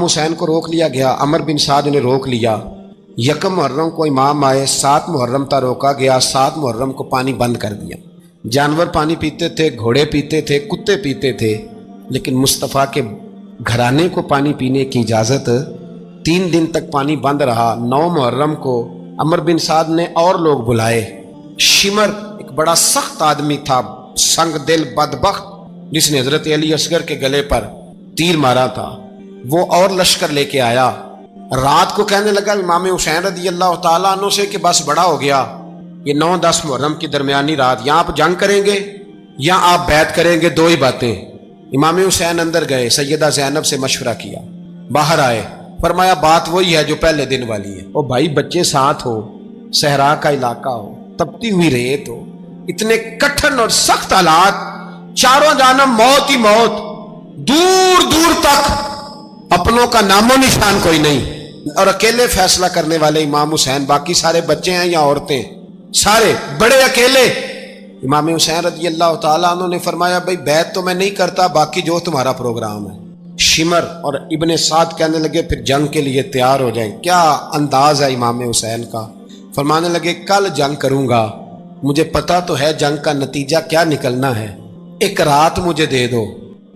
حسین کو روک لیا گیا، عمر بن سعد نے روک لیا۔ یکم محرم کو امام آئے، 7 محرم تا روکا گیا، 7 محرم کو پانی بند کر دیا۔ جانور پانی پیتے تھے، گھوڑے پیتے تھے، کتے پیتے تھے، لیکن مصطفیٰ کے گھرانے کو پانی پینے کی اجازت 3 دن تک پانی بند رہا۔ 9 محرم کو عمر بن سعد نے اور لوگ بلائے۔ شمر ایک بڑا سخت آدمی تھا، سنگ دل بدبخت، جس نے حضرت علی اصغر کے گلے پر تیر مارا تھا، وہ اور لشکر لے کے آیا۔ رات کو کہنے لگا امام حسین رضی اللہ تعالیٰ عنہ سے کہ بس بڑا ہو گیا، یہ 9-10 محرم کی درمیانی رات، یہاں آپ جنگ کریں گے یا آپ بیعت کریں گے، 2 ہی باتیں۔ امام حسین اندر گئے، سیدہ زینب سے مشورہ کیا، باہر آئے، فرمایا بات وہی ہے جو پہلے دن والی ہے۔ او بھائی، بچے ساتھ ہو، صحرا کا علاقہ ہو، تپتی ہوئی ریت ہو، اتنے کٹھن اور سخت حالات، چاروں جانب موت ہی موت، دور دور تک اپنوں کا نام و نشان کوئی نہیں، اور اکیلے فیصلہ کرنے والے امام حسین، باقی سارے بچے ہیں یا عورتیں، سارے بڑے اکیلے۔ امام حسین رضی اللہ تعالیٰ عنہ نے فرمایا بھائی بیعت تو میں نہیں کرتا، باقی جو تمہارا پروگرام ہے۔ شمر اور ابن سعد کہنے لگے پھر جنگ کے لیے تیار ہو جائیں۔ کیا انداز ہے امام حسین کا، فرمانے لگے کل جنگ کروں گا، مجھے پتا تو ہے جنگ کا نتیجہ کیا نکلنا ہے، 1 رات مجھے دے دو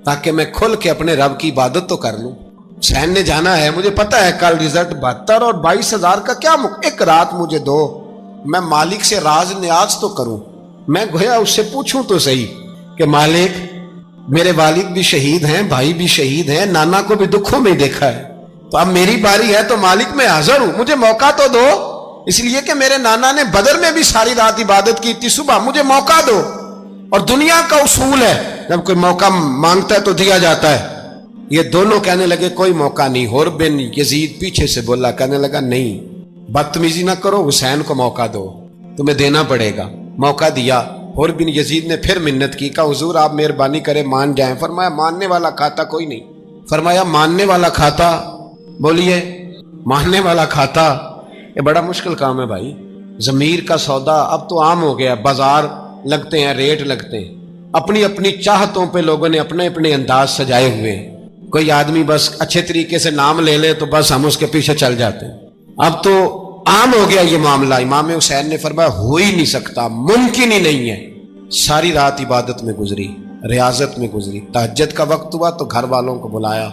تاکہ میں کھل کے اپنے رب کی عبادت تو کر لوں۔ حسین نے جانا ہے، مجھے پتا ہے کل رزلٹ 72 اور 22,000 کا کیا 1 رات مجھے دو، میں مالک سے راز نیاز تو کروں، میں گویا اس سے پوچھوں تو صحیح کہ مالک میرے والد بھی شہید ہیں، بھائی بھی شہید ہیں، نانا کو بھی دکھوں میں دیکھا ہے، تو اب میری باری ہے تو مالک میں حاضر ہوں، مجھے موقع تو دو، اس لیے کہ میرے نانا نے بدر میں بھی ساری رات عبادت کی تھی، صبح مجھے موقع دو۔ اور دنیا کا اصول ہے جب کوئی موقع مانگتا ہے تو دیا جاتا ہے۔ یہ دونوں کہنے لگے کوئی موقع نہیں۔ حر بن یزید پیچھے سے بولا، کہنے لگا نہیں، بدتمیزی نہ کرو، حسین کو موقع دو، تمہیں دینا پڑے گا۔ موقع دیا۔ حر بن یزید نے پھر منت کی، کہا حضور آپ مہربانی کریں مان جائیں۔ فرمایا ماننے والا کھاتا کوئی نہیں۔ فرمایا ماننے والا کھاتا، بولیے ماننے والا کھاتا، یہ بڑا مشکل کام ہے بھائی۔ ضمیر کا سودا اب تو عام ہو گیا، بازار لگتے ہیں، ریٹ لگتے ہیں، اپنی اپنی چاہتوں پہ لوگوں نے اپنے اپنے انداز سجائے ہوئے ہیں۔ کوئی آدمی بس اچھے طریقے سے نام لے لے تو بس ہم اس کے پیچھے چل جاتے ہیں، اب تو عام ہو گیا یہ معاملہ۔ امام حسین نے فرمایا ہو ہی نہیں سکتا، ممکن ہی نہیں ہے۔ ساری رات عبادت میں گزری، ریاضت میں گزری۔ تہجد کا وقت ہوا تو گھر والوں کو بلایا،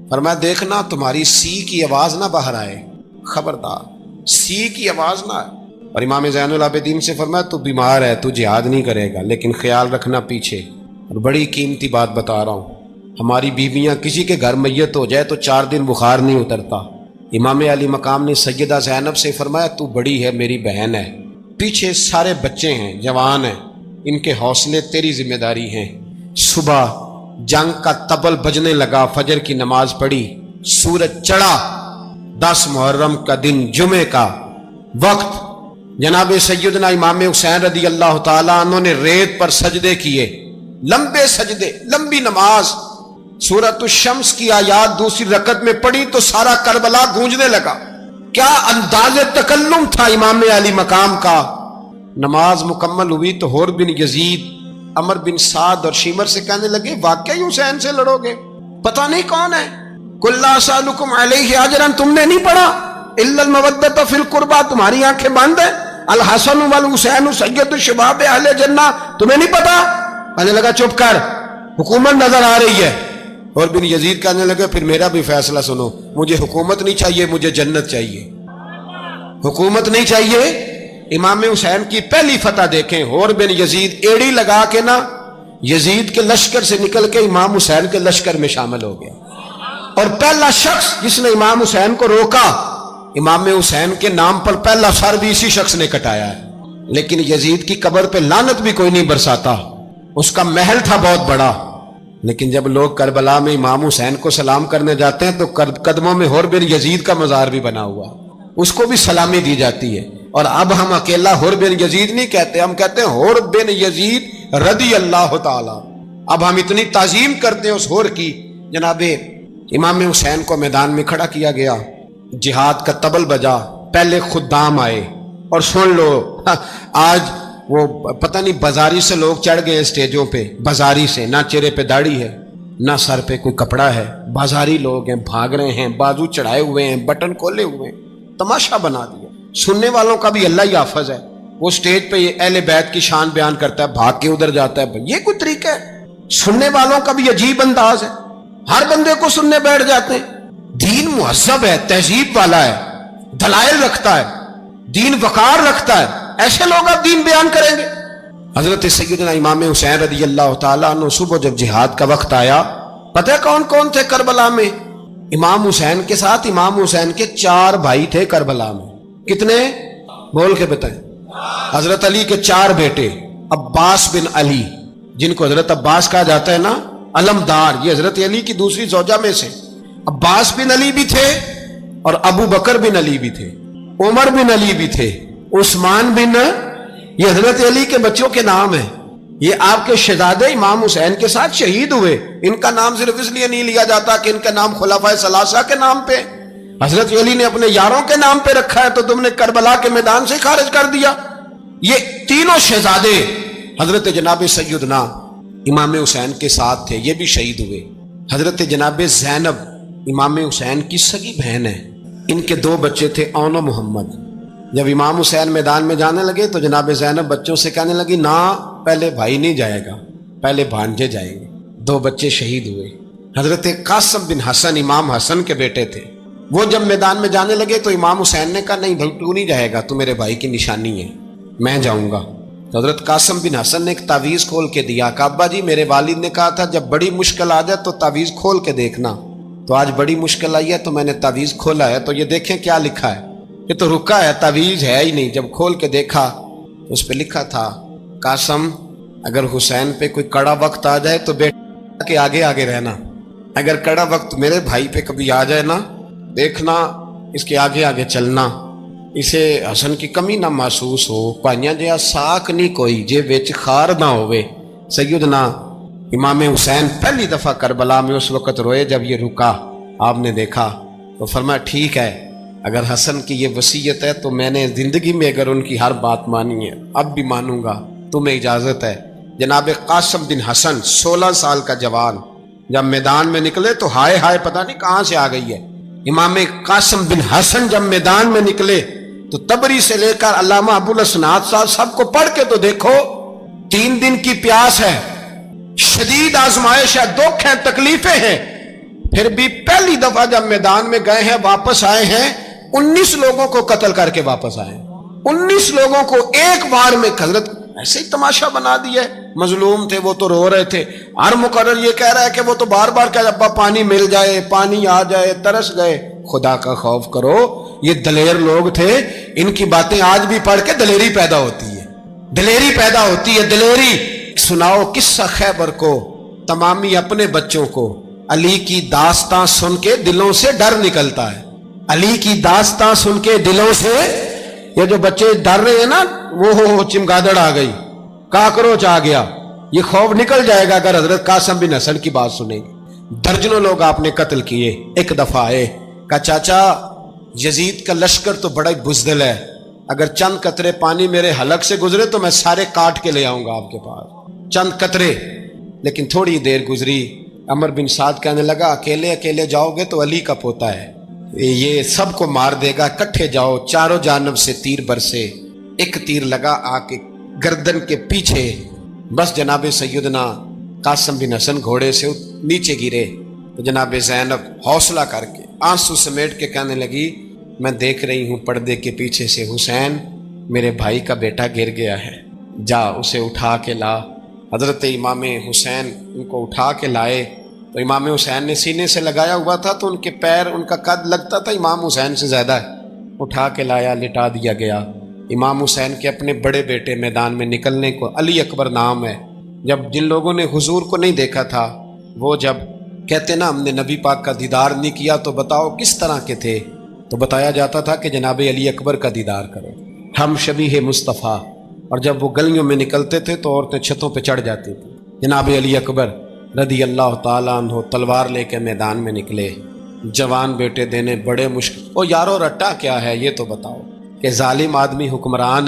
فرمایا دیکھنا تمہاری سی کی آواز نہ باہر آئے، خبردار سی کی آواز نہ آئے۔ اور امام زین العابدین سے فرمایا تو بیمار ہے، تو جہاد نہیں کرے گا، لیکن خیال رکھنا پیچھے۔ اور بڑی قیمتی بات بتا رہا ہوں، ہماری بیویاں کسی کے گھر میت ہو جائے تو 4 دن بخار نہیں اترتا۔ امام علی مقام نے سیدہ زینب سے فرمایا تو بڑی ہے، میری بہن ہے، پیچھے سارے بچے ہیں، جوان ہیں، ان کے حوصلے تیری ذمہ داری ہیں۔ صبح جنگ کا طبل بجنے لگا، فجر کی نماز پڑھی، سورج چڑھا، 10 محرم کا دن، جمعے کا وقت۔ جناب سیدنا امام حسین رضی اللہ تعالیٰ عنہ نے ریت پر سجدے کیے، لمبے سجدے، لمبی نماز۔ سورۃ الشمس کی آیات دوسری رکعت میں پڑھی تو سارا کربلا گونجنے لگا۔ کیا انداز تکلم تھا امام علی مقام کا۔ نماز مکمل ہوئی تو حر بن یزید، عمر بن سعد اور شمر سے کہنے لگے واقعی حسین سے لڑو گے؟ پتہ نہیں کون ہے۔ قل لا اسألکم علیہ اجرا، تم نے نہیں پڑھا؟ الا المودۃ فی القربى، تمہاری آنکھیں بند ہیں۔ الحسن والحسین سید الشباب اہل جنہ، تمہیں نہیں پتا؟ کہنے لگا چپ کر، حکومت نظر آ رہی ہے۔ اور بن یزید کہنے لگے پھر میرا بھی فیصلہ سنو، مجھے حکومت نہیں چاہیے، مجھے جنت چاہیے، حکومت نہیں چاہیے۔ امام حسین کی پہلی فتح دیکھیں، اور بن یزید ایڑی لگا کے نا یزید کے لشکر سے نکل کے امام حسین کے لشکر میں شامل ہو گیا، اور پہلا شخص جس نے امام حسین کو روکا، امام حسین کے نام پر پہلا سر بھی اسی شخص نے کٹایا ہے۔ لیکن یزید کی قبر پہ لعنت بھی کوئی نہیں برساتا، اس کا محل تھا بہت بڑا، لیکن جب لوگ کربلا میں امام حسین کو سلام کرنے جاتے ہیں تو قدموں میں حر بن یزید کا مزار بھی بنا ہوا، اس کو بھی سلامی دی جاتی ہے۔ اور اب ہم اکیلا حر بن یزید نہیں کہتے، ہم کہتے ہیں حر بن یزید رضی اللہ تعالی۔ اب ہم اتنی تعظیم کرتے ہیں اس حر کی۔ جناب امام حسین کو میدان میں کھڑا کیا گیا، جہاد کا طبل بجا، پہلے خدام آئے، اور سن لو آج وہ پتہ نہیں بازاری سے لوگ چڑھ گئے اسٹیجوں پہ، بازاری سے، نہ چہرے پہ داڑھی ہے، نہ سر پہ کوئی کپڑا ہے، بازاری لوگ ہیں، بھاگ رہے ہیں، بازو چڑھائے ہوئے ہیں، بٹن کھولے ہوئے ہیں، تماشا بنا دیا۔ سننے والوں کا بھی اللہ ہی حافظ ہے، وہ سٹیج پہ یہ اہل بیت کی شان بیان کرتا ہے، بھاگ کے ادھر جاتا ہے، یہ کوئی طریقہ ہے؟ سننے والوں کا بھی عجیب انداز ہے، ہر بندے کو سننے بیٹھ جاتے ہیں۔ دین مہذب ہے، تہذیب والا ہے، دلائل رکھتا ہے، دین وقار رکھتا ہے، ایسے لوگ اب دین بیان کریں گے؟ حضرت سیدنا امام حسین رضی اللہ تعالیٰ عنہ صبح جب جہاد کا وقت آیا، پتہ ہے کون کون تھے کربلا میں؟ امام حسین کے ساتھ امام حسین کے 4 بھائی تھے کربلا میں۔ کتنے؟ بول کے بتائیں۔ حضرت علی کے 4 بیٹے، عباس بن علی، جن کو حضرت عباس کہا جاتا ہے نا، علمدار، یہ حضرت علی کی دوسری زوجہ میں سے عباس بن علی بھی تھے، اور ابو بکر بن علی بھی تھے، عمر بن علی بھی تھے، عثمان بن، یہ حضرت علی کے بچوں کے نام ہیں۔ یہ آپ کے شہزادے امام حسین کے ساتھ شہید ہوئے، ان کا نام صرف اس لیے نہیں لیا جاتا کہ ان کا نام خلفائے ثلاثہ کے نام پہ، حضرت علی نے اپنے یاروں کے نام پہ رکھا ہے، تو تم نے کربلا کے میدان سے خارج کر دیا۔ یہ تینوں شہزادے حضرت جناب سیدنا امام حسین کے ساتھ تھے، یہ بھی شہید ہوئے۔ حضرت جناب زینب امام حسین کی سگی بہن ہے، ان کے 2 بچے تھے، اون و محمد۔ جب امام حسین میدان میں جانے لگے تو جناب زینب بچوں سے کہنے لگی، نہ پہلے بھائی نہیں جائے گا، پہلے بھانجے جائیں گے۔ 2 بچے شہید ہوئے۔ حضرت قاسم بن حسن امام حسن کے بیٹے تھے، وہ جب میدان میں جانے لگے تو امام حسین نے کہا، نہیں بھائی تو نہیں جائے گا، تو میرے بھائی کی نشانی ہے، میں جاؤں گا۔ تو حضرت قاسم بن حسن نے ایک تعویذ کھول کے دیا کہ ابا جی، میرے والد نے کہا تھا جب بڑی مشکل آ جائے تو تعویذ کھول کے دیکھنا، تو آج بڑی مشکل آئی ہے تو میں نے تعویذ کھولا ہے، تو یہ دیکھیں کیا لکھا ہے، یہ تو رکا ہے، تعویذ ہے ہی نہیں۔ جب کھول کے دیکھا تو اس پہ لکھا تھا، قاسم اگر حسین پہ کوئی کڑا وقت آ جائے تو بیٹا کے آگے آگے رہنا، اگر کڑا وقت میرے بھائی پہ کبھی آ جائے نا، دیکھنا اس کے آگے آگے چلنا، اسے حسن کی کمی نہ محسوس ہو، پائیاں جہاں ساک نہیں کوئی جے وچ خار نہ ہوئے۔ سیدنا امام حسین پہلی دفعہ کربلا میں اس وقت روئے جب یہ رکا، آپ نے دیکھا تو فرمایا ٹھیک ہے، اگر حسن کی یہ وصیت ہے تو میں نے زندگی میں اگر ان کی ہر بات مانی ہے، اب بھی مانوں گا، تمہیں اجازت ہے۔ جناب قاسم بن حسن 16 سال کا جوان جب میدان میں نکلے تو ہائے ہائے پتہ نہیں کہاں سے آ گئی ہے۔ امام قاسم بن حسن جب میدان میں نکلے تو تبری سے لے کر علامہ ابو الاسناد صاحب سب کو پڑھ کے تو دیکھو، 3 دن کی پیاس ہے، شدید آزمائش ہے، دکھ ہیں، تکلیفیں ہیں، پھر بھی پہلی دفعہ جب میدان میں گئے ہیں، واپس آئے ہیں، 19 لوگوں کو قتل کر کے واپس آئے ہیں۔ 19 لوگوں کو ایک بار میں حضرت ایسے ہی تماشا بنا دیا ہے۔ مظلوم تھے وہ تو رو رہے تھے، ہر مقرر یہ کہہ رہا ہے کہ وہ تو بار بار کہہ ابا پانی مل جائے، پانی آ جائے، ترس گئے۔ خدا کا خوف کرو، یہ دلیر لوگ تھے، ان کی باتیں آج بھی پڑھ کے دلیری پیدا ہوتی ہے، دلیری پیدا ہوتی ہے، دلیری۔ سناؤ قصہ خیبر کو، تمامی اپنے بچوں کو علی کی داستاں سن کے دلوں سے ڈر نکلتا ہے، علی کی داستاں سن کے دلوں سے، یہ جو بچے ڈر رہے ہیں نا، وہ چمگادڑ آ گئی، کاکروچ آ گیا، یہ خوف نکل جائے گا اگر حضرت قاسم بن حسن کی بات سنیں گے۔ درجنوں لوگ آپ نے قتل کیے۔ ایک دفعہ آئے، کہا چاچا یزید کا لشکر تو بڑا ہی بزدل ہے، اگر چند قطرے پانی میرے حلق سے گزرے تو میں سارے کاٹ کے لے آؤں گا آپ کے پاس، چند قطرے۔ لیکن تھوڑی دیر گزری، عمر بن سعد کہنے لگا اکیلے اکیلے جاؤ گے تو علی کا پوتا ہے، یہ سب کو مار دے گا، کٹھے جاؤ۔ چاروں جانب سے تیر برسے، ایک تیر لگا آ کے گردن کے پیچھے، بس جناب سیدنا قاسم بن حسن گھوڑے سے نیچے گرے تو جناب زینب حوصلہ کر کے آنسو سمیٹ کے کہنے لگی، میں دیکھ رہی ہوں پردے کے پیچھے سے حسین میرے بھائی کا بیٹا گر گیا ہے، جا اسے اٹھا کے لا۔ حضرت امام حسین ان کو اٹھا کے لائے تو امام حسین نے سینے سے لگایا ہوا تھا تو ان کے پیر، ان کا قد لگتا تھا امام حسین سے زیادہ ہے، اٹھا کے لایا، لٹا دیا گیا۔ امام حسین کے اپنے بڑے بیٹے میدان میں نکلنے کو، علی اکبر نام ہے، جب جن لوگوں نے حضور کو نہیں دیکھا تھا، وہ جب کہتے نا ہم نے نبی پاک کا دیدار نہیں کیا تو بتاؤ کس طرح کے تھے، تو بتایا جاتا تھا کہ جناب علی اکبر کا دیدار کرو، ہم شبیہ مصطفیٰ۔ اور جب وہ گلیوں میں نکلتے تھے تو عورتیں چھتوں پہ چڑھ جاتی تھیں۔ جناب علی اکبر رضی اللہ تعالیٰ عنہ تلوار لے کے میدان میں نکلے، جوان بیٹے دینے بڑے مشکل۔ او یارو رٹا کیا ہے یہ تو بتاؤ، کہ ظالم آدمی حکمران،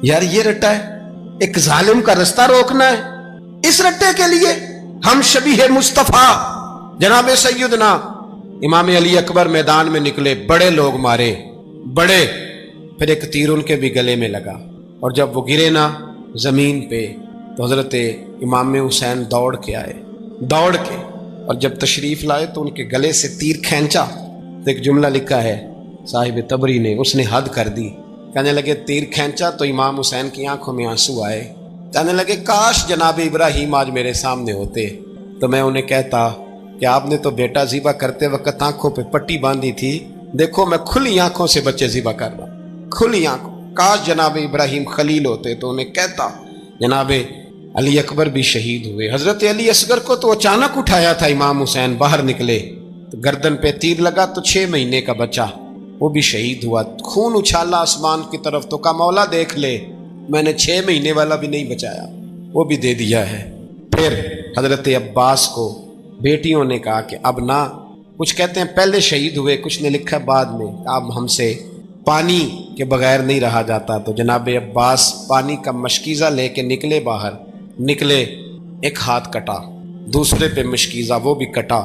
یار یہ رٹا ہے، ایک ظالم کا رستہ روکنا ہے، اس رٹے کے لیے ہم شبیہ مصطفیٰ جناب سیدنا امام علی اکبر میدان میں نکلے، بڑے لوگ مارے، بڑے، پھر ایک تیر ان کے بھی گلے میں لگا، اور جب وہ گرے نا زمین پہ تو حضرت امام حسین دوڑ کے آئے، دوڑ کے، اور جب تشریف لائے تو ان کے گلے سے تیر کھینچا تو ایک جملہ لکھا ہے صاحب تبری نے، اس نے حد کر دی، کہنے لگے تیر کھینچا تو امام حسین کی آنکھوں میں آنسو آئے، کہنے لگے کاش جناب ابراہیم آج میرے سامنے ہوتے تو میں انہیں کہتا کہ آپ نے تو بیٹا ذبح کرتے وقت آنکھوں پہ پٹی باندھی تھی، دیکھو میں کھلی آنکھوں سے بچے ذبح کر رہا ہوں، کھلی آنکھوں، کاش جناب ابراہیم خلیل ہوتے تو انہیں کہتا۔ جناب علی اکبر بھی شہید ہوئے، حضرت علی اصغر کو تو اچانک اٹھایا تھا امام حسین، باہر نکلے تو گردن پہ تیر لگا تو 6 مہینے کا بچہ وہ بھی شہید ہوا، خون اچھالا آسمان کی طرف تو کہا مولا دیکھ لے میں نے 6 مہینے والا بھی نہیں بچایا، وہ بھی دے دیا ہے۔ پھر حضرت عباس کو بیٹیوں نے کہا کہ اب نہ، کچھ کہتے ہیں پہلے شہید ہوئے، کچھ نے لکھا بعد میں، اب ہم سے پانی کے بغیر نہیں رہا جاتا، تو جناب عباس پانی کا مشکیزہ لے کے نکلے باہر، نکلے، ایک ہاتھ کٹا، دوسرے پہ مشکیزہ وہ بھی کٹا،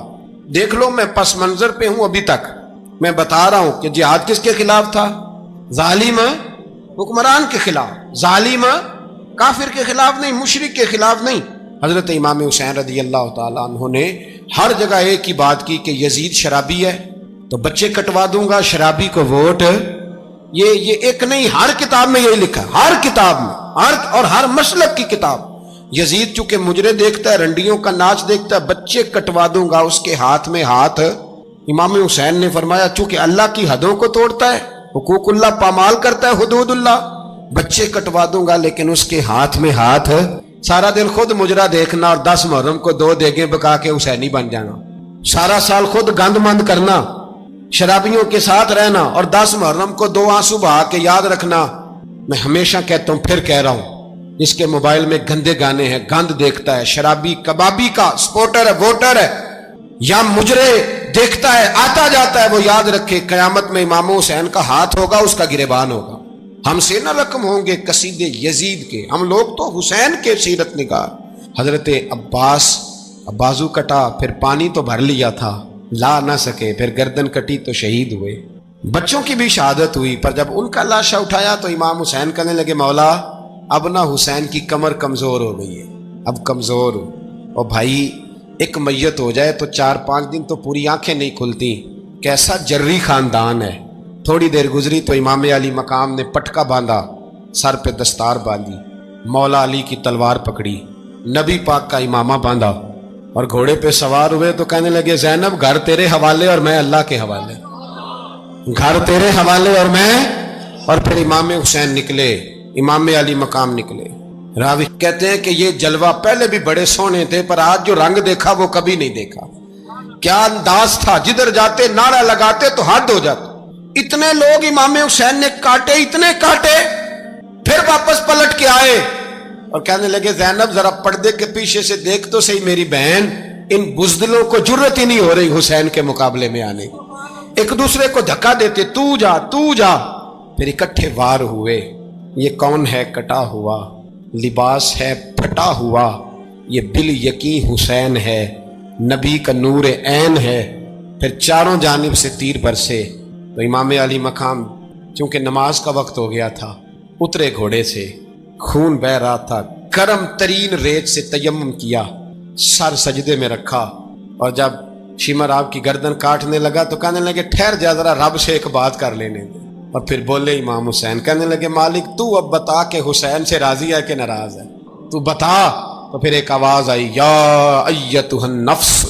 دیکھ لو میں پس منظر پہ ہوں ابھی تک، میں بتا رہا ہوں کہ جہاد کس کے خلاف تھا؟ ظالم حکمران کے خلاف، ظالم کافر کے خلاف نہیں، مشرک کے خلاف نہیں۔ حضرت امام حسین رضی اللہ تعالیٰ عنہ نے ہر جگہ ایک ہی بات کی کہ یزید شرابی ہے تو بچے کٹوا دوں گا، شرابی کو ووٹ، یہ ایک نہیں، ہر کتاب میں یہی لکھا، ہر کتاب میں، اور ہر مسلک کی کتاب، یزید چونکہ مجرے دیکھتا ہے، رنڈیوں کا ناچ دیکھتا ہے، بچے کٹوا دوں گا، اس کے ہاتھ میں ہاتھ۔ امام حسین نے فرمایا چونکہ اللہ کی حدوں کو توڑتا ہے، حقوق اللہ پامال کرتا ہے، حدود اللہ، بچے کٹوا دوں گا لیکن اس کے ہاتھ میں ہاتھ۔ سارا دن خود مجرا دیکھنا اور 10 محرم کو 2 دیگیں پکا کے حسینی بن جانا، سارا سال خود گند مند کرنا، شرابیوں کے ساتھ رہنا، اور 10 محرم کو 2 آنسو بہا کے یاد رکھنا۔ میں ہمیشہ کہتا ہوں، پھر کہہ رہا ہوں، جس کے موبائل میں گندے گانے ہیں، گند دیکھتا ہے، شرابی کبابی کا سپورٹر ہے، ووٹر ہے، یا مجرے دیکھتا ہے آتا جاتا ہے، وہ یاد رکھے قیامت میں امام حسین کا ہاتھ ہوگا، اس کا گریبان ہوگا، ہم سے نہ رقم ہوں گے قصیدے یزید کے، ہم لوگ تو حسین کے سیرت نگار۔ حضرت عباس بازو کٹا، پھر پانی تو بھر لیا تھا، لا نہ سکے، پھر گردن کٹی تو شہید ہوئے، بچوں کی بھی شہادت ہوئی، پر جب ان کا لاشا اٹھایا تو امام حسین کہنے لگے مولا اب نہ حسین کی کمر کمزور ہو گئی ہے، اب کمزور ہو، اور بھائی ایک میت ہو جائے تو 4-5 دن تو پوری آنکھیں نہیں کھلتی، کیسا جری خاندان ہے۔ تھوڑی دیر گزری تو امام علی مقام نے پٹکا باندھا، سر پہ دستار باندھی، مولا علی کی تلوار پکڑی، نبی پاک کا امامہ باندھا، اور گھوڑے پہ سوار ہوئے تو کہنے لگے زینب گھر تیرے حوالے اور میں اللہ کے حوالے، گھر تیرے حوالے اور میں، اور پھر امام حسین نکلے، امام علی مقام نکلے۔ راوی کہتے ہیں کہ یہ جلوہ پہلے بھی بڑے سونے تھے، پر آج جو رنگ دیکھا وہ کبھی نہیں دیکھا، کیا انداز تھا، جدھر جاتے نعرہ لگاتے تو حد ہو جاتا، اتنے لوگ امام حسین نے کاٹے، اتنے کاٹے، پھر واپس پلٹ کے آئے اور کہنے لگے زینب ذرا پردے کے پیچھے سے دیکھ تو صحیح میری بہن، ان بزدلوں کو جرت ہی نہیں ہو رہی حسین کے مقابلے میں آنے، ایک دوسرے کو دھکا دیتے، تو جا تو جا، پھر اکٹھے وار ہوئے۔ یہ کون ہے کٹا ہوا، لباس ہے پھٹا ہوا، یہ بال یقین حسین ہے، نبی کا نور عین ہے۔ پھر چاروں جانب سے تیر برسے تو امام علی مقام چونکہ نماز کا وقت ہو گیا تھا، اترے گھوڑے سے، خون بہ رہا تھا، گرم ترین ریت سے تیمم کیا، سر سجدے میں رکھا، اور جب شمر آپ کی گردن کاٹنے لگا تو کہنے لگے ٹھہر جا ذرا رب سے ایک بات کر لینے دے، اور پھر بولے امام حسین، کہنے لگے مالک تو اب بتا کہ حسین سے راضی ہے کہ ناراض ہے، تو بتا۔ تو پھر ایک آواز آئی، یا ایتھا النفس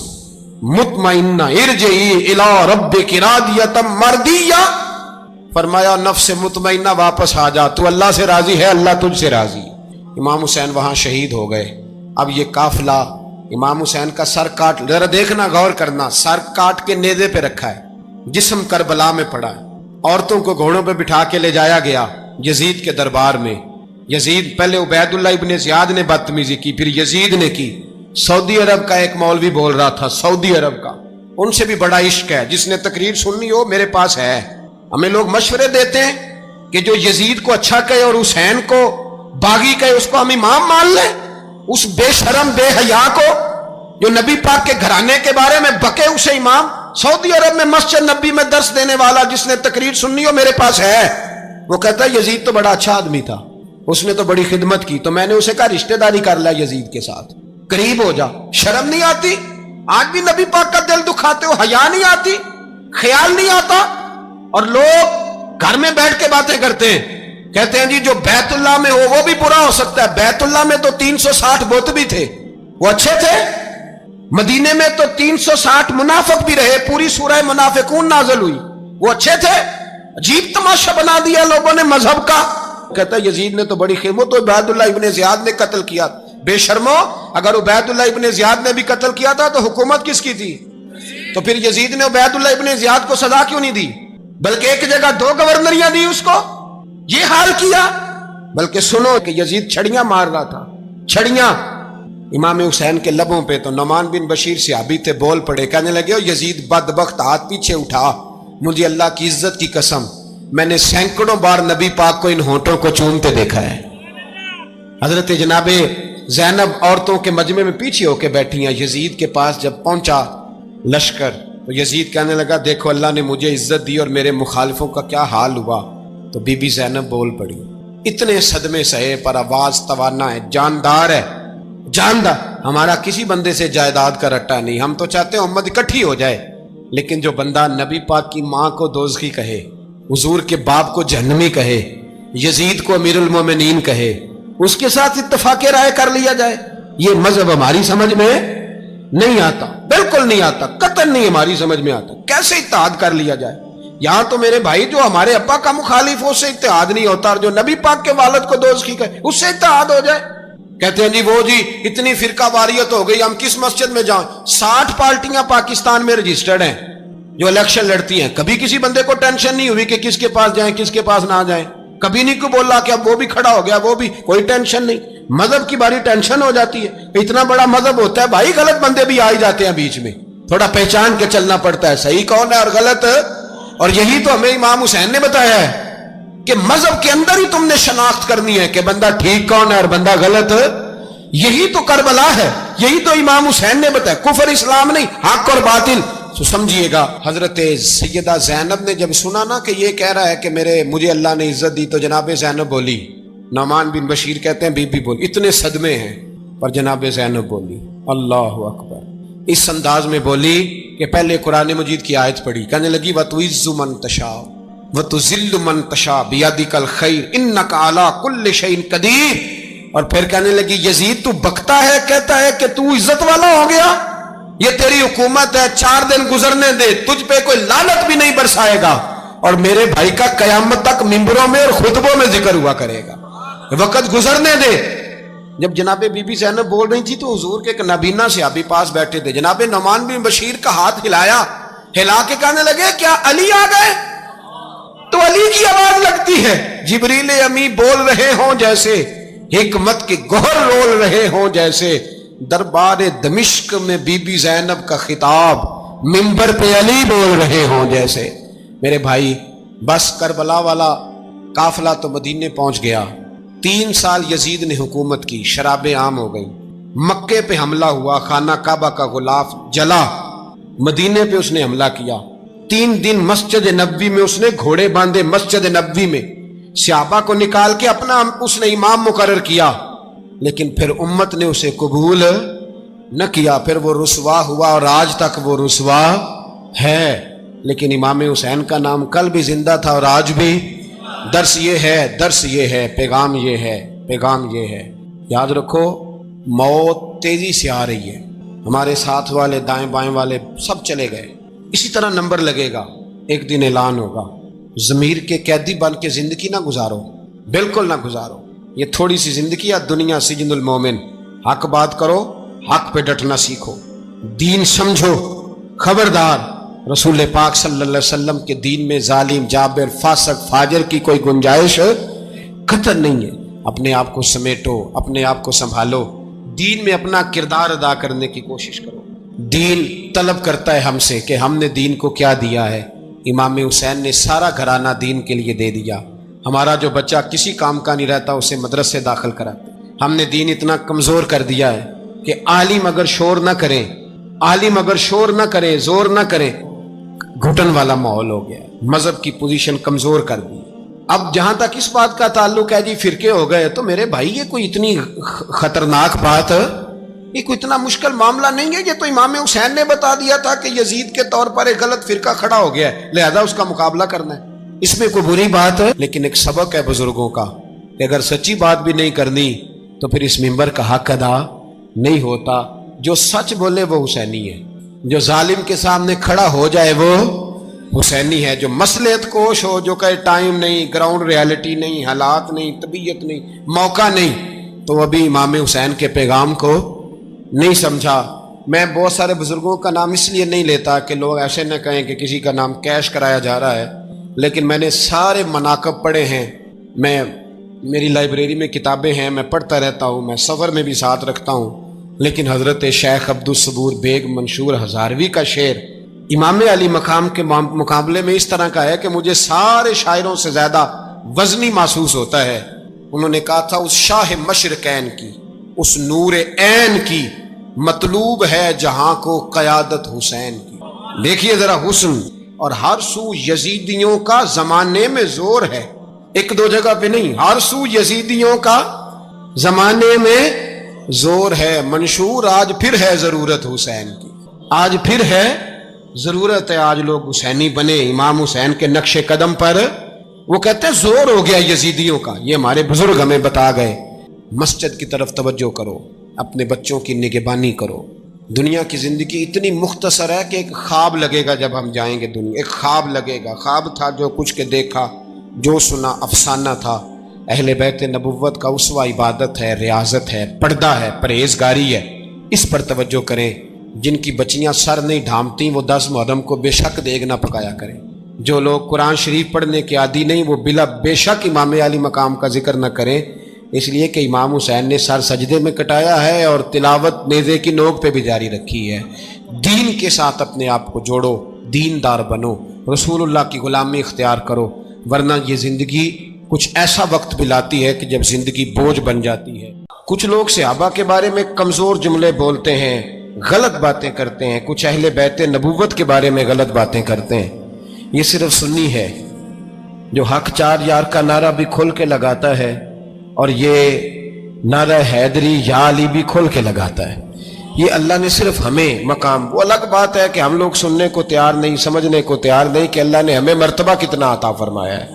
مطمئنہ ارجعی الی ربک راضیۃ مرضیہ، فرمایا نفس مطمئنہ واپس آ جا، تو اللہ سے راضی ہے، اللہ تجھ سے راضی۔ امام حسین وہاں شہید ہو گئے۔ اب یہ قافلہ امام حسین کا سر کاٹ، ذرا دیکھنا غور کرنا، سر کاٹ کے نیزے پہ رکھا ہے، جسم کربلا میں پڑا ہے، عورتوں کو گھوڑوں پہ بٹھا کے لے جایا گیا یزید کے دربار میں۔ یزید پہلے عبید اللہ ابن زیاد نے بدتمیزی کی، پھر یزید نے کی۔ سعودی عرب کا ایک مولوی بول رہا تھا، سعودی عرب کا، ان سے بھی بڑا عشق ہے، جس نے تقریر سننی ہو میرے پاس ہے۔ ہمیں لوگ مشورے دیتے ہیں کہ جو یزید کو اچھا کہے اور حسین کو باغی کہے اس کو ہم امام مان لیں، اس بے شرم بے حیا کو۔ جو نبی پاک کے گھرانے کے بارے میں بکے اسے امام سعودی عرب میں مسجد نبی میں درس دینے والا جس نے تقریر سننی ہو میرے پاس ہے، وہ کہتا ہے یزید تو بڑا اچھا آدمی تھا، اس نے تو بڑی خدمت کی، تو میں نے اسے کہا رشتہ داری کر لیا یزید کے ساتھ، قریب ہو جا۔ شرم نہیں آتی؟ آج بھی نبی پاک کا دل دکھاتے ہو، حیا نہیں آتی، خیال نہیں آتا؟ اور لوگ گھر میں بیٹھ کے باتیں کرتے ہیں، کہتے ہیں جی جو بیت اللہ میں ہو وہ بھی برا ہو سکتا ہے۔ بیت اللہ میں تو 360 بت بھی تھے، وہ اچھے تھے۔ مدینے میں تو 360 منافق بھی رہے، پوری سورہ منافقون نازل ہوئی، وہ اچھے تھے۔ عجیب تماشا بنا دیا لوگوں نے مذہب کا۔ کہتا ہے یزید نے تو بڑی خدمت، تو عبید اللہ ابن زیاد نے قتل کیا۔ بے شرمو، اگر عبید اللہ ابن زیاد نے بھی قتل کیا تھا تو حکومت کس کی تھی؟ تو پھر یزید نے عبید اللہ ابن زیاد کو سزا کیوں نہیں دی، بلکہ ایک جگہ 2 گورنریاں دی اس کو؟ یہ حال کیا۔ بلکہ سنو کہ یزید چھڑیاں مار رہا تھا، چھڑیاں۔ امام حسین کے لبوں پہ تو نعمان بن بشیر صحابی تھے، بول پڑے، کہنے لگے او یزید بدبخت، ہاتھ پیچھے اٹھا، مجھے اللہ کی عزت کی قسم میں نے سینکڑوں بار نبی پاک کو ان ہونٹوں کو چومتے دیکھا ہے۔ حضرت جناب زینب عورتوں کے مجمع میں پیچھے ہو کے بیٹھی ہیں، یزید کے پاس جب پہنچا لشکر تو یزید کہنے لگا دیکھو اللہ نے مجھے عزت دی اور میرے مخالفوں کا کیا حال ہوا۔ تو بی بی زینب بول پڑی، اتنے صدمے سہے پر آواز توانا ہے، جاندار ہے، جاندار۔ ہمارا کسی بندے سے جائیداد کا رٹا نہیں، ہم تو چاہتے ہیں امت اکٹھی ہو جائے، لیکن جو بندہ نبی پاک کی ماں کو دوزخی کہے، حضور کے باپ کو جہنمی کہے، یزید کو امیر المومنین کہے، اس کے ساتھ اتفاق رائے کر لیا جائے، یہ مذہب ہماری سمجھ میں نہیں آتا، بالکل نہیں آتا، قطعاً نہیں ہماری سمجھ میں آتا۔ کیسے اتحاد کر لیا جائے؟ یہاں تو میرے بھائی جو ہمارے ابا کا مخالف ہو اس سے اتحاد نہیں ہوتا، اور جو نبی پاک کے والد کو دوزخی کہے اس سے اتحاد ہو جائے۔ کہتے ہیں جی وہ جی اتنی فرقہ واریت ہو گئی، ہم کس مسجد میں جائیں؟ 60 پارٹیاں پاکستان میں رجسٹرڈ ہیں جو الیکشن لڑتی ہیں، کبھی کسی بندے کو ٹینشن نہیں ہوئی کہ کس کے پاس جائیں کس کے پاس نہ جائیں، کبھی نہیں کو بولا کہ اب وہ بھی کھڑا ہو گیا، وہ بھی، کوئی ٹینشن نہیں۔ مذہب کی باری ٹینشن ہو جاتی ہے، اتنا بڑا مذہب ہوتا ہے بھائی، غلط بندے بھی آ ہی جاتے ہیں بیچ میں، تھوڑا پہچان کے چلنا پڑتا ہے صحیح کون ہے اور غلط۔ اور یہی تو ہمیں امام حسین نے بتایا ہے کہ مذہب کے اندر ہی تم نے شناخت کرنی ہے کہ بندہ ٹھیک کون ہے اور بندہ غلط۔ یہی تو کربلا ہے، یہی تو امام حسین نے بتایا، کفر اسلام نہیں، حق اور باطل۔ تو سمجھیے گا حضرت سیدہ زینب نے جب سنا نا کہ یہ کہہ رہا ہے کہ مجھے اللہ نے عزت دی، تو جناب زینب بولی، نعمان بن بشیر کہتے ہیں بی بی بولی، اتنے صدمے ہیں پر جناب زینب بولی اللہ اکبر، اس انداز میں بولی کہ پہلے قرآن مجید کی آیت پڑھی، کہنے لگی وَتُعِزُّ مَن تَشَاءُ وَتُذِلُّ مَن تَشَاءُ بِيَدِكَ الْخَيْرُ إِنَّكَ عَلَىٰ كُلِّ شَيْءٍ قَدِيرٌ۔ اور پھر کہنے لگی یزید تو بکتا ہے، کہتا ہے کہ تو عزت والا ہو گیا، یہ تیری حکومت ہے، 4 دن گزرنے دے، تجھ پہ کوئی لعنت بھی نہیں برسائے گا، اور میرے بھائی کا قیامت تک ممبروں میں اور خطبوں میں ذکر ہوا کرے گا، وقت گزرنے دے۔ جب جناب بی بی زینب بول رہی تھی تو حضور کے ایک نابینا صحابی پاس بیٹھے تھے، جناب نعمان بن بشیر کا ہاتھ ہلایا، ہلا کے کہنے لگے کیا علی آ گئے؟ تو علی کی آواز لگتی ہے، جبریل امی بول رہے ہوں جیسے، حکمت کے گوہر رول رہے ہوں جیسے، دربار دمشق میں بی بی زینب کا خطاب، منبر پہ علی بول رہے ہوں جیسے۔ میرے بھائی بس کربلا والا قافلہ تو مدینے پہنچ گیا، 3 سال یزید نے حکومت کی، شرابیں عام ہو گئی، مکے پہ حملہ ہوا، خانہ کعبہ کا غلاف جلا، مدینے پہ اس نے حملہ کیا، 3 دن مسجد نبوی میں اس نے گھوڑے باندھے، مسجد نبوی میں صحابہ کو نکال کے اپنا اس نے امام مقرر کیا، لیکن پھر امت نے اسے قبول نہ کیا، پھر وہ رسوا ہوا اور آج تک وہ رسوا ہے۔ لیکن امام حسین کا نام کل بھی زندہ تھا اور آج بھی۔ درس یہ ہے، درس یہ ہے، پیغام یہ ہے، پیغام یہ ہے، یاد رکھو موت تیزی سے آ رہی ہے، ہمارے ساتھ والے دائیں بائیں والے سب چلے گئے، اسی طرح نمبر لگے گا، ایک دن اعلان ہوگا۔ ضمیر کے قیدی بن کے زندگی نہ گزارو، بالکل نہ گزارو، یہ تھوڑی سی زندگی ہے، دنیا سجن المومن۔ حق بات کرو، حق پہ ڈٹنا سیکھو، دین سمجھو، خبردار رسول پاک صلی اللہ علیہ وسلم کے دین میں ظالم، جابر، فاسق، فاجر کی کوئی گنجائش قطعاً نہیں ہے۔ اپنے آپ کو سمیٹو، اپنے آپ کو سنبھالو، دین میں اپنا کردار ادا کرنے کی کوشش کرو۔ دین طلب کرتا ہے ہم سے کہ ہم نے دین کو کیا دیا ہے۔ امام حسین نے سارا گھرانہ دین کے لیے دے دیا، ہمارا جو بچہ کسی کام کا نہیں رہتا اسے مدرسے داخل کراتے، ہم نے دین اتنا کمزور کر دیا ہے کہ عالم اگر شور نہ کریں، عالم اگر شور نہ کرے، زور نہ کرے، گھٹن والا ماحول ہو گیا، مذہب کی پوزیشن کمزور کر دی۔ اب جہاں تک اس بات کا تعلق ہے جی فرقے ہو گئے، تو میرے بھائی یہ کوئی اتنی خطرناک بات، یہ کوئی اتنا مشکل معاملہ نہیں ہے۔ یہ تو امام حسین نے بتا دیا تھا کہ یزید کے طور پر ایک غلط فرقہ کھڑا ہو گیا ہے، لہذا اس کا مقابلہ کرنا ہے، اس میں کوئی بری بات ہے؟ لیکن ایک سبق ہے بزرگوں کا کہ اگر سچی بات بھی نہیں کرنی تو پھر اس منبر کا حق ادا نہیں ہوتا۔ جو سچ بولے وہ حسینی ہے، جو ظالم کے سامنے کھڑا ہو جائے وہ حسینی ہے، جو مصلحت کوش ہو، جو کہے ٹائم نہیں، گراؤنڈ ریالٹی نہیں، حالات نہیں، طبیعت نہیں، موقع نہیں، تو ابھی امام حسین کے پیغام کو نہیں سمجھا۔ میں بہت سارے بزرگوں کا نام اس لیے نہیں لیتا کہ لوگ ایسے نہ کہیں کہ کسی کا نام کیش کرایا جا رہا ہے، لیکن میں نے سارے مناقب پڑھے ہیں، میری لائبریری میں کتابیں ہیں، میں پڑھتا رہتا ہوں، میں سفر میں بھی ساتھ رکھتا ہوں۔ لیکن حضرت شیخ عبدالصبور بیگ منشور ہزاروی کا شعر امام علی مقام کے مقابلے میں اس طرح کا ہے کہ مجھے سارے شاعروں سے زیادہ وزنی محسوس ہوتا ہے۔ انہوں نے کہا تھا اس شاہ مشرقین کی، اس نور عین کی، مطلوب ہے جہاں کو قیادت حسین کی۔ دیکھیے ذرا حسن، اور ہر سو یزیدیوں کا زمانے میں زور ہے، ایک دو جگہ پہ نہیں، ہر سو یزیدیوں کا زمانے میں زور ہے۔ منشور آج پھر ہے ضرورت حسین کی، آج پھر ہے ضرورت ہے، آج لوگ حسینی بنے، امام حسین کے نقش قدم پر۔ وہ کہتے ہیں زور ہو گیا یزیدیوں کا، یہ ہمارے بزرگ ہمیں بتا گئے۔ مسجد کی طرف توجہ کرو، اپنے بچوں کی نگہبانی کرو۔ دنیا کی زندگی اتنی مختصر ہے کہ ایک خواب لگے گا جب ہم جائیں گے دنیا، ایک خواب لگے گا، خواب تھا جو کچھ کے دیکھا، جو سنا افسانہ تھا۔ اہل بیت نبوت کا اسوہ عبادت ہے، ریاضت ہے، پردہ ہے، پرہیزگاری ہے، اس پر توجہ کریں۔ جن کی بچیاں سر نہیں ڈھانپتی وہ 10 محرم کو بے شک دیگ نہ پکایا کریں۔ جو لوگ قرآن شریف پڑھنے کے عادی نہیں وہ بے شک امام علی مقام کا ذکر نہ کریں، اس لیے کہ امام حسین نے سر سجدے میں کٹایا ہے اور تلاوت نیزے کی نوک پہ بھی جاری رکھی ہے۔ دین کے ساتھ اپنے آپ کو جوڑو، دیندار بنو، رسول اللہ کی غلامی اختیار کرو، ورنہ یہ زندگی کچھ ایسا وقت بھی لاتی ہے کہ جب زندگی بوجھ بن جاتی ہے۔ کچھ لوگ صحابہ کے بارے میں کمزور جملے بولتے ہیں، غلط باتیں کرتے ہیں، کچھ اہل بیت نبوت کے بارے میں غلط باتیں کرتے ہیں۔ یہ صرف سنی ہے جو حق چار یار کا نعرہ بھی کھول کے لگاتا ہے، اور یہ نعرہ حیدری یا علی بھی کھول کے لگاتا ہے۔ یہ اللہ نے صرف ہمیں مقام، وہ الگ بات ہے کہ ہم لوگ سننے کو تیار نہیں، سمجھنے کو تیار نہیں کہ اللہ نے ہمیں مرتبہ کتنا عطا فرمایا ہے۔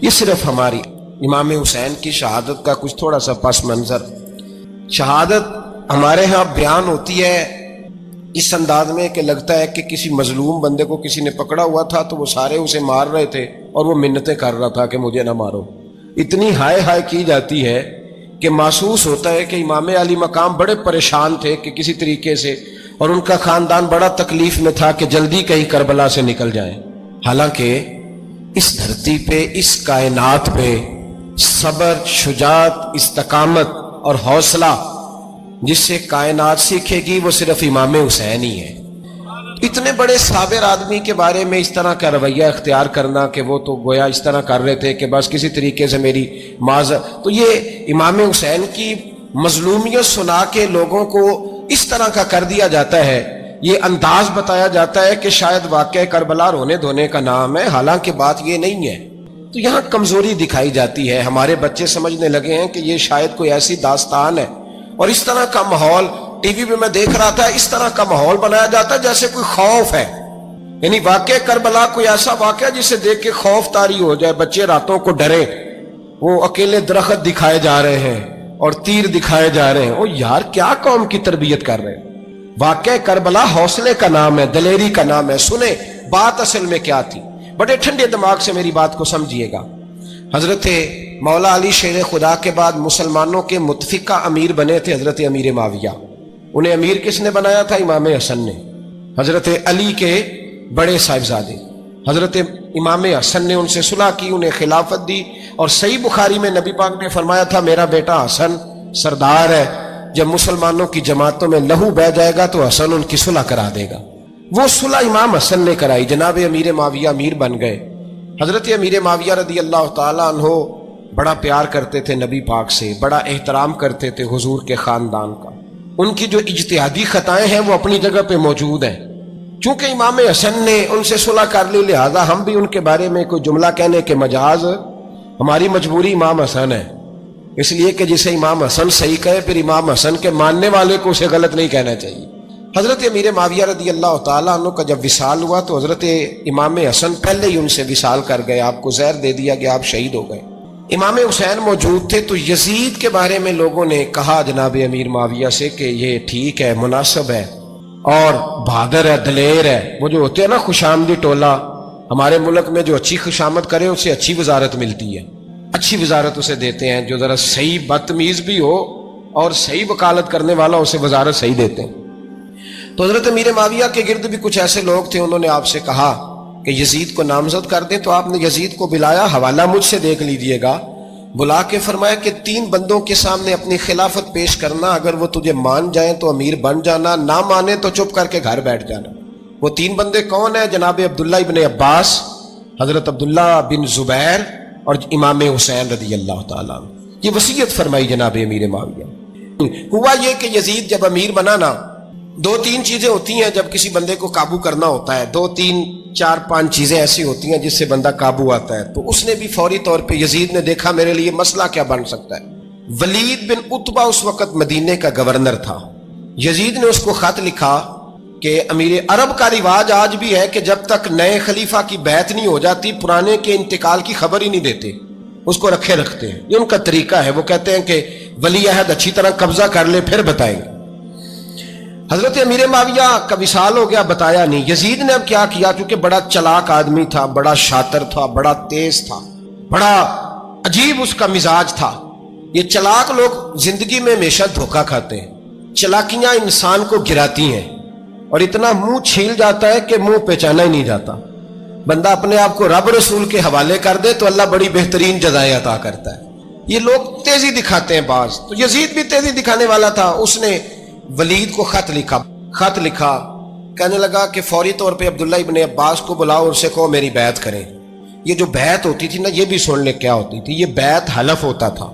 یہ صرف ہماری امام حسین کی شہادت کا کچھ تھوڑا سا پس منظر۔ شہادت ہمارے ہاں بیان ہوتی ہے اس انداز میں کہ لگتا ہے کہ کسی مظلوم بندے کو کسی نے پکڑا ہوا تھا تو وہ سارے اسے مار رہے تھے اور وہ منتیں کر رہا تھا کہ مجھے نہ مارو۔ اتنی ہائے ہائے کی جاتی ہے کہ محسوس ہوتا ہے کہ امام علی مقام بڑے پریشان تھے کہ کسی طریقے سے، اور ان کا خاندان بڑا تکلیف میں تھا کہ جلدی کہیں کربلا سے نکل جائیں۔ حالانکہ اس دھرتی پہ، اس کائنات پہ صبر، شجاعت، استقامت اور حوصلہ جس سے کائنات سیکھے گی وہ صرف امام حسین ہی ہے۔ اتنے بڑے صابر آدمی کے بارے میں اس طرح کا رویہ اختیار کرنا کہ وہ تو گویا اس طرح کر رہے تھے کہ بس کسی طریقے سے میری معذرت، تو یہ امام حسین کی مظلومیت سنا کے لوگوں کو اس طرح کا کر دیا جاتا ہے، یہ انداز بتایا جاتا ہے کہ شاید واقعہ کربلا رونے دھونے کا نام ہے، حالانکہ بات یہ نہیں ہے۔ تو یہاں کمزوری دکھائی جاتی ہے، ہمارے بچے سمجھنے لگے ہیں کہ یہ شاید کوئی ایسی داستان ہے، اور اس طرح کا ماحول ٹی وی پہ میں دیکھ رہا تھا، اس طرح کا ماحول بنایا جاتا ہے جیسے کوئی خوف ہے، یعنی واقعہ کربلا کوئی ایسا واقعہ جسے دیکھ کے خوف طاری ہو جائے، بچے راتوں کو ڈرے، وہ اکیلے درخت دکھائے جا رہے ہیں اور تیر دکھائے جا رہے ہیں۔ او یار کیا قوم کی تربیت کر رہے ہیں؟ واقعہ کربلا حوصلے کا نام ہے، دلیری کا نام ہے۔ سنیں بات اصل میں کیا تھی، بڑے ٹھنڈے دماغ سے میری بات کو سمجھیے گا۔ حضرت مولا علی شیر خدا کے بعد مسلمانوں کے متفقہ امیر بنے تھے حضرت امیر معاویہ۔ انہیں امیر کس نے بنایا تھا؟ امام حسن نے، حضرت علی کے بڑے صاحبزادے۔ حضرت امام حسن نے ان سے صلح کی، انہیں خلافت دی، اور صحیح بخاری میں نبی پاک نے فرمایا تھا میرا بیٹا حسن سردار ہے، جب مسلمانوں کی جماعتوں میں لہو بہ جائے گا تو حسن ان کی صلح کرا دے گا۔ وہ صلح امام حسن نے کرائی، جناب امیر معاویہ امیر بن گئے۔ حضرت امیر معاویہ رضی اللہ تعالیٰ عنہ بڑا پیار کرتے تھے نبی پاک سے، بڑا احترام کرتے تھے حضور کے خاندان کا، ان کی جو اجتہادی خطائیں ہیں وہ اپنی جگہ پہ موجود ہیں. چونکہ امام حسن نے ان سے صلح کر لی، لہذا ہم بھی ان کے بارے میں کوئی جملہ کہنے کے مجاز، ہماری مجبوری امام حسن ہے. اس لیے کہ جسے امام حسن صحیح کہے پھر امام حسن کے ماننے والے کو اسے غلط نہیں کہنا چاہیے. حضرت امیر معاویہ رضی اللہ تعالیٰ عنہ کا جب وصال ہوا تو حضرت امام حسن پہلے ہی ان سے وصال کر گئے، آپ کو زہر دے دیا کہ آپ شہید ہو گئے. امام حسین موجود تھے تو یزید کے بارے میں لوگوں نے کہا جناب امیر معاویہ سے کہ یہ ٹھیک ہے، مناسب ہے اور بہادر ہے، دلیر ہے. وہ جو ہوتے ہیں نا خوش آمدی ٹولہ، ہمارے ملک میں جو اچھی خوشامد کرے اسے اچھی وزارت ملتی ہے، اچھی وزارت اسے دیتے ہیں. جو ذرا صحیح بدتمیز بھی ہو اور صحیح وکالت کرنے والا اسے وزارت صحیح دیتے ہیں. تو حضرت امیر معاویہ کے گرد بھی کچھ ایسے لوگ تھے، انہوں نے آپ سے کہا کہ یزید کو نامزد کر دیں. تو آپ نے یزید کو بلایا، حوالہ مجھ سے دیکھ لیجئے گا. بلا کے فرمایا کہ 3 بندوں کے سامنے اپنی خلافت پیش کرنا، اگر وہ تجھے مان جائیں تو امیر بن جانا، نہ مانے تو چپ کر کے گھر بیٹھ جانا. وہ 3 بندے کون ہیں؟ جناب عبداللہ ابن عباس، حضرت عبداللہ بن زبیر اور امام حسین رضی اللہ تعالیٰ عنہ. یہ وصیت فرمائی جناب امیر معاویہ. ہوا یہ کہ یزید جب امیر بنا نا، 2-3 چیزیں ہوتی ہیں جب کسی بندے کو قابو کرنا ہوتا ہے، 2-3-4-5 چیزیں ایسی ہوتی ہیں جس سے بندہ قابو آتا ہے. تو اس نے بھی فوری طور پہ، یزید نے دیکھا میرے لیے مسئلہ کیا بن سکتا ہے. ولید بن عتبہ اس وقت مدینے کا گورنر تھا. یزید نے اس کو خط لکھا کہ امیر عرب کا رواج آج بھی ہے کہ جب تک نئے خلیفہ کی بیعت نہیں ہو جاتی پرانے کے انتقال کی خبر ہی نہیں دیتے، اس کو رکھے رکھتے ہیں. یہ ان کا طریقہ ہے. وہ کہتے ہیں کہ ولی عہد اچھی طرح قبضہ کر لے پھر بتائیں گے. حضرت امیر معاویہ کا وصال ہو گیا، بتایا نہیں. یزید نے اب کیا کیا، چونکہ بڑا چلاک آدمی تھا، بڑا شاطر تھا، بڑا تیز تھا، بڑا عجیب اس کا مزاج تھا. یہ چلاک لوگ زندگی میں ہمیشہ دھوکہ کھاتے ہیں. چلاکیاں انسان کو گراتی ہیں اور اتنا منہ چھیل جاتا ہے کہ منہ پہچانا ہی نہیں جاتا. بندہ اپنے آپ کو رب رسول کے حوالے کر دے تو اللہ بڑی بہترین جزائیں عطا کرتا ہے. یہ لوگ تیزی دکھاتے ہیں بعض. تو یزید بھی تیزی دکھانے والا تھا. اس نے ولید کو خط لکھا، کہنے لگا کہ فوری طور پہ عبداللہ ابن عباس کو بلاؤ اور اسے کہو میری بیعت کریں. یہ جو بیعت ہوتی تھی نا، یہ بھی سن لے کیا ہوتی تھی. یہ بیعت حلف ہوتا تھا.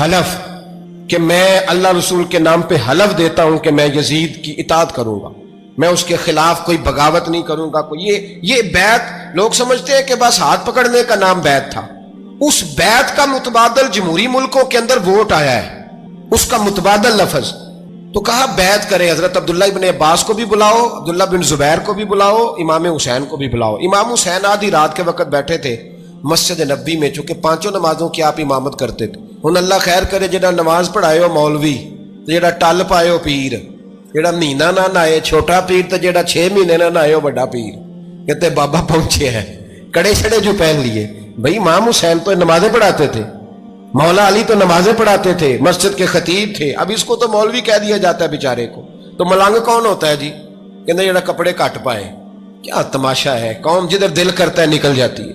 حلف کہ میں اللہ رسول کے نام پہ حلف دیتا ہوں کہ میں یزید کی اطاعت کروں گا، میں اس کے خلاف کوئی بغاوت نہیں کروں گا. یہ بیعت لوگ سمجھتے ہیں کہ بس ہاتھ پکڑنے کا نام بیعت تھا. اس بیعت کا متبادل جمہوری ملکوں کے اندر ووٹ آیا ہے، اس کا متبادل لفظ. تو کہا بیعت کرے. حضرت عبداللہ ابن عباس کو بھی بلاؤ، عبداللہ بن زبیر کو بھی بلاؤ، امام حسین کو بھی بلاؤ. امام حسین آدھی رات کے وقت بیٹھے تھے مسجد نبی میں، چونکہ 5 نمازوں کی آپ امامت کرتے تھے. ہن اللہ خیر کرے جڑا نماز پڑھائے ہو مولوی، جڑا ٹل پائے ہو پیر، جڑا مہینہ نہ نہائے چھوٹا پیر، تو جڑا 6 مہینے نہ نہائے ہو بڑا پیر. کہتے بابا پہنچے ہیں، کڑے چھڑے جو پہن لیے. بھائی امام حسین تو نمازیں پڑھاتے تھے، مولا علی تو نمازیں پڑھاتے تھے، مسجد کے خطیب تھے. اب اس کو تو مولوی کہہ دیا جاتا ہے بیچارے کو. تو ملنگ کون ہوتا ہے جی؟ کہتے جڑا کپڑے کٹ پائے. کیا تماشا ہے، قوم جدھر دل کرتا ہے نکل جاتی ہے.